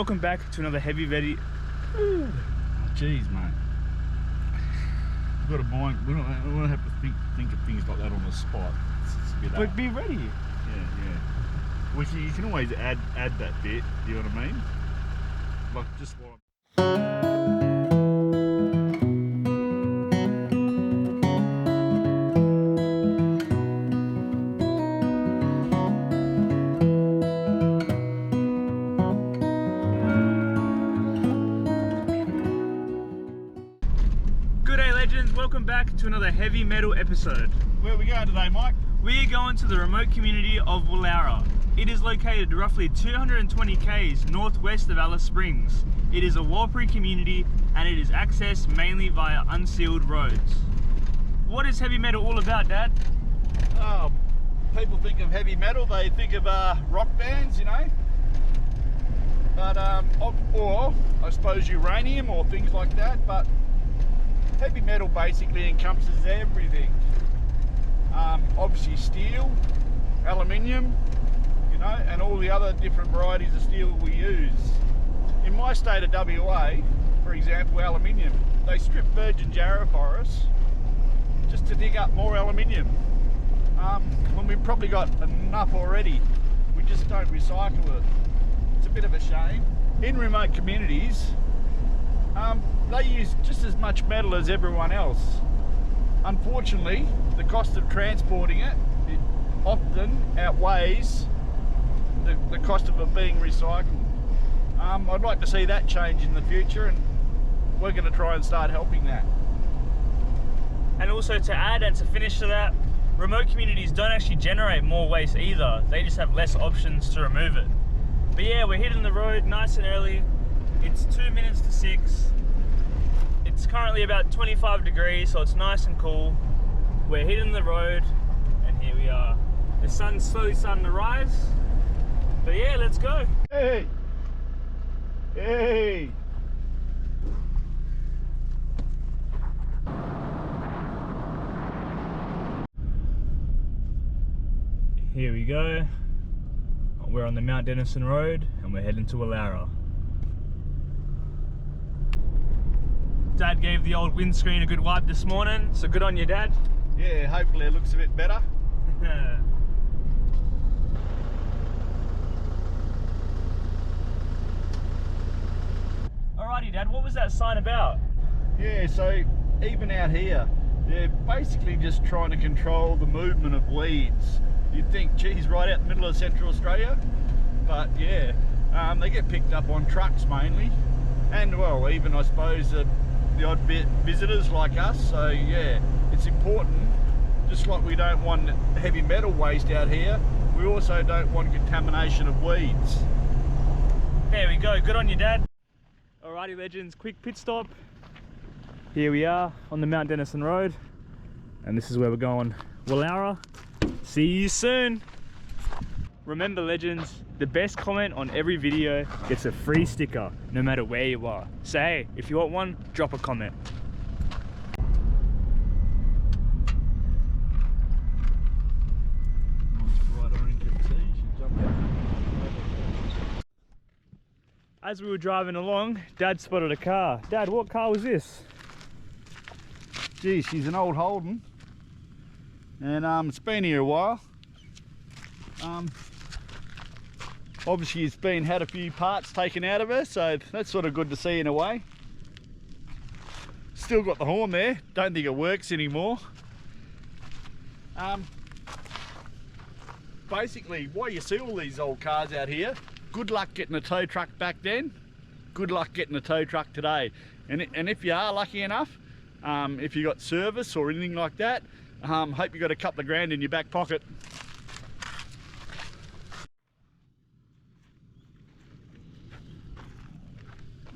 Welcome back to another heavy vetti. Jeez, mate. We've got to mind. We don't have to think of things like that on the spot. It's a bit But be ready. Yeah. Well, you can always add that bit. You know what I mean? Like just while. G'day legends, welcome back to another heavy metal episode. Where are we going today, Mike? We're going to the remote community of Willowra. It is located roughly 220 k's northwest of Alice Springs. It is a war-free community and it is accessed mainly via unsealed roads. What is heavy metal all about, Dad? Oh, people think of heavy metal, they think of rock bands, you know. But or I suppose uranium or things like that. But heavy metal basically encompasses everything. Obviously steel, aluminium, you know, and all the other different varieties of steel we use. In my state of WA, for example, aluminium, they strip virgin jarrah forests just to dig up more aluminium. When we've probably got enough already, we just don't recycle it. It's a bit of a shame. In remote communities, they use just as much metal as everyone else. Unfortunately, the cost of transporting it often outweighs the cost of it being recycled. I'd like to see that change in the future, and we're going to try and start helping that. And also to add and to finish to that, remote communities don't actually generate more waste either. They just have less options to remove it. But yeah, we're hitting the road nice and early. It's 2 minutes to 6. It's currently about 25 degrees, so it's nice and cool. We're hitting the road, and here we are. The sun's slowly starting to rise. But yeah, let's go. Hey! Hey! Here we go. We're on the Mount Denison Road, and we're heading to Willowra. Dad gave the old windscreen a good wipe this morning, so good on you, Dad. Yeah, hopefully it looks a bit better. Alrighty, Dad, what was that sign about? Yeah, so even out here, they're basically just trying to control the movement of weeds. You'd think, geez, right out in the middle of Central Australia, but yeah, they get picked up on trucks mainly, and well, even I suppose the odd bit visitors like us. So yeah, it's important. Just like we don't want heavy metal waste out here, we also don't want contamination of weeds. There we go, good on you, Dad. Alrighty legends, quick pit stop. Here we are on the Mount Denison Road, and this is where we're going. Willowra. See you soon. Remember legends, the best comment on every video gets a free sticker, no matter where you are. So hey, if you want one, drop a comment. As we were driving along, Dad spotted a car. Dad, what car was this? Geez, she's an old Holden, and it's been here a while. Obviously it's had a few parts taken out of her, so that's sort of good to see in a way. Still got the horn there, don't think it works anymore. Basically, why you see all these old cars out here, good luck getting a tow truck back then, good luck getting a tow truck today. And if you are lucky enough, if you got service or anything like that, hope you got a couple of grand in your back pocket.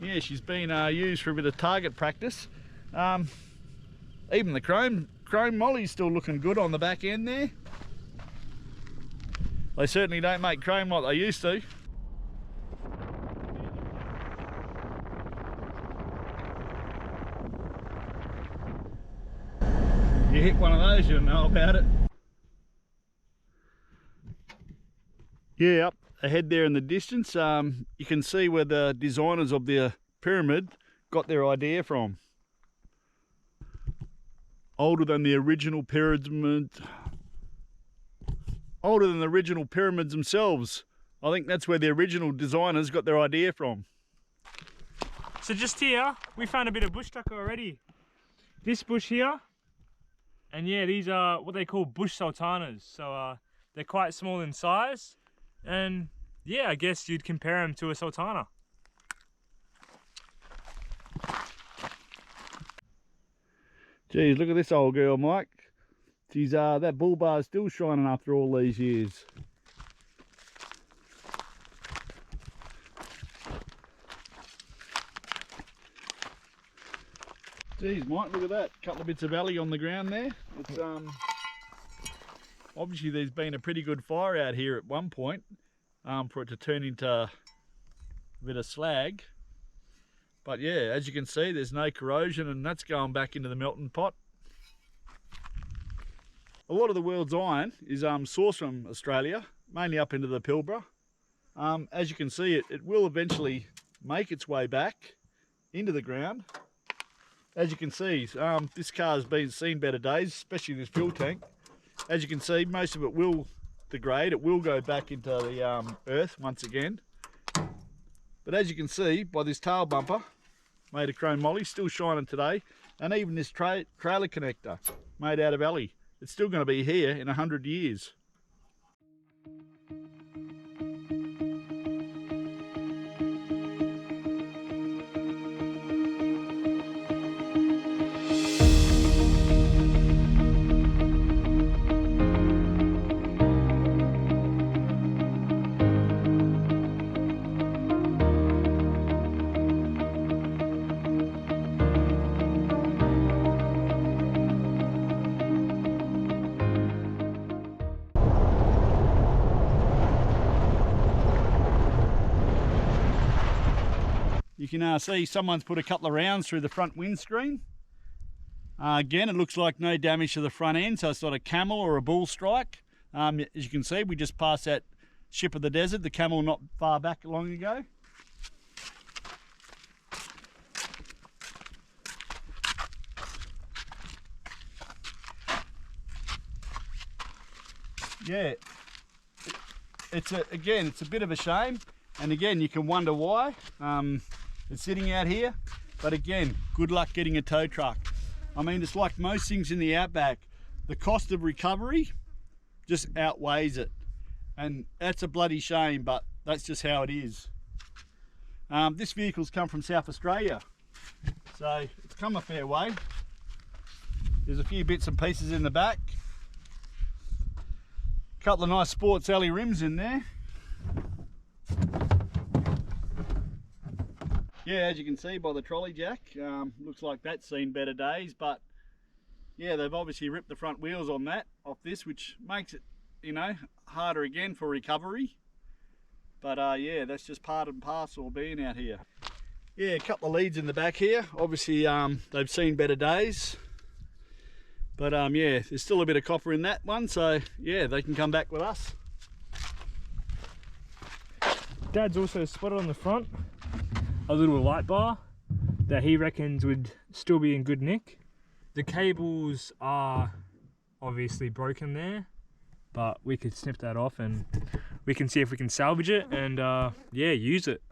Yeah, she's been used for a bit of target practice. Even the chrome molly's still looking good on the back end there. They certainly don't make chrome like they used to. You hit one of those, you'll know about it. Yeah, ahead there in the distance, you can see where the designers of the pyramid got their idea from. Older than the original pyramids themselves. I think that's where the original designers got their idea from. So just here, we found a bit of bush tucker already. This bush here, and yeah, these are what they call bush sultanas. So they're quite small in size, and yeah, I guess you'd compare them to a sultana. Geez, look at this old girl, Mike. She's that bull bar is still shining after all these years. Geez, Mike, look at that. Couple of bits of alley on the ground there. It's obviously there's been a pretty good fire out here at one point for it to turn into a bit of slag. But yeah, as you can see, there's no corrosion, and that's going back into the melting pot. A lot of the world's iron is sourced from Australia, mainly up into the Pilbara. As you can see, it will eventually make its way back into the ground. As you can see, this car's been seen better days, especially this fuel tank. As you can see, most of it will degrade. It will go back into the earth once again. But as you can see, by this tail bumper, made of chrome moly, still shining today, and even this trailer connector, made out of alley, it's still going to be here in 100 years. You can see someone's put a couple of rounds through the front windscreen. Again, it looks like no damage to the front end, so it's not a camel or a bull strike. As you can see, we just passed that ship of the desert, the camel not far back long ago. Yeah, it's a bit of a shame, and again you can wonder why. It's sitting out here, but again, good luck getting a tow truck. I mean, it's like most things in the Outback, the cost of recovery just outweighs it, and that's a bloody shame, but that's just how it is. This vehicle's come from South Australia, so it's come a fair way. There's a few bits and pieces in the back, a couple of nice Sports Alley rims in there. Yeah, as you can see by the trolley jack, looks like that's seen better days, but yeah, they've obviously ripped the front wheels on that off this, which makes it, you know, harder again for recovery. But yeah, that's just part and parcel of being out here. Yeah, a couple of leads in the back here. Obviously, they've seen better days. But yeah, there's still a bit of copper in that one, so yeah, they can come back with us. Dad's also spotted on the front a little light bar that he reckons would still be in good nick. The cables are obviously broken there, but we could snip that off and we can see if we can salvage it and yeah, use it.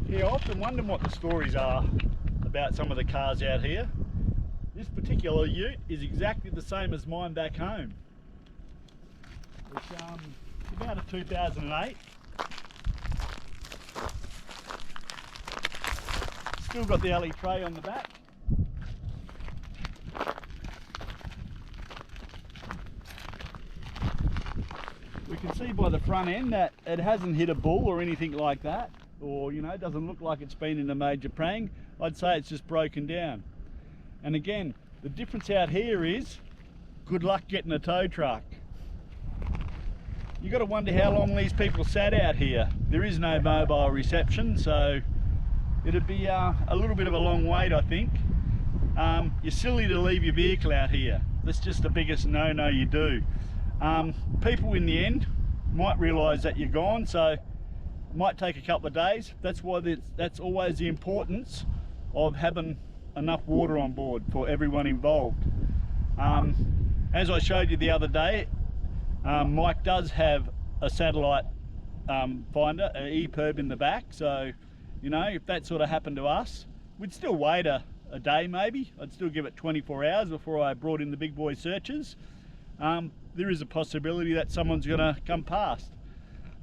Yeah, I often wonder what the stories are about some of the cars out here. This particular ute is exactly the same as mine back home. It's about a 2008. Still got the alley tray on the back. We can see by the front end that it hasn't hit a bull or anything like that, or you know, it doesn't look like it's been in a major prang. I'd say it's just broken down. And again, the difference out here is good luck getting a tow truck. You got to wonder how long these people sat out here. There is no mobile reception, so it'd be a little bit of a long wait, I think. You're silly to leave your vehicle out here. That's just the biggest no-no you do. People in the end might realise that you're gone, so it might take a couple of days. That's why that's always the importance of having enough water on board for everyone involved. As I showed you the other day, Mike does have a satellite finder, an EPIRB in the back, so you know, if that sort of happened to us, we'd still wait a day maybe. I'd still give it 24 hours before I brought in the big boy searches. There is a possibility that someone's going to come past.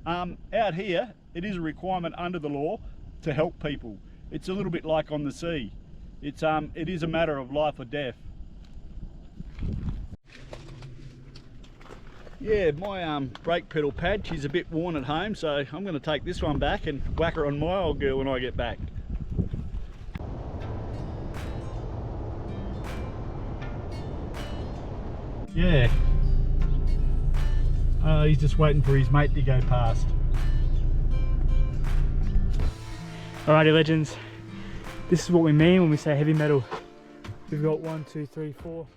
Out here, it is a requirement under the law to help people. It's a little bit like on the sea. It is a matter of life or death. Yeah, my brake pedal pad, she's a bit worn at home, so I'm going to take this one back and whack her on my old girl when I get back. Yeah. He's just waiting for his mate to go past. Alrighty legends, this is what we mean when we say heavy metal. We've got 1, 2, 3, 4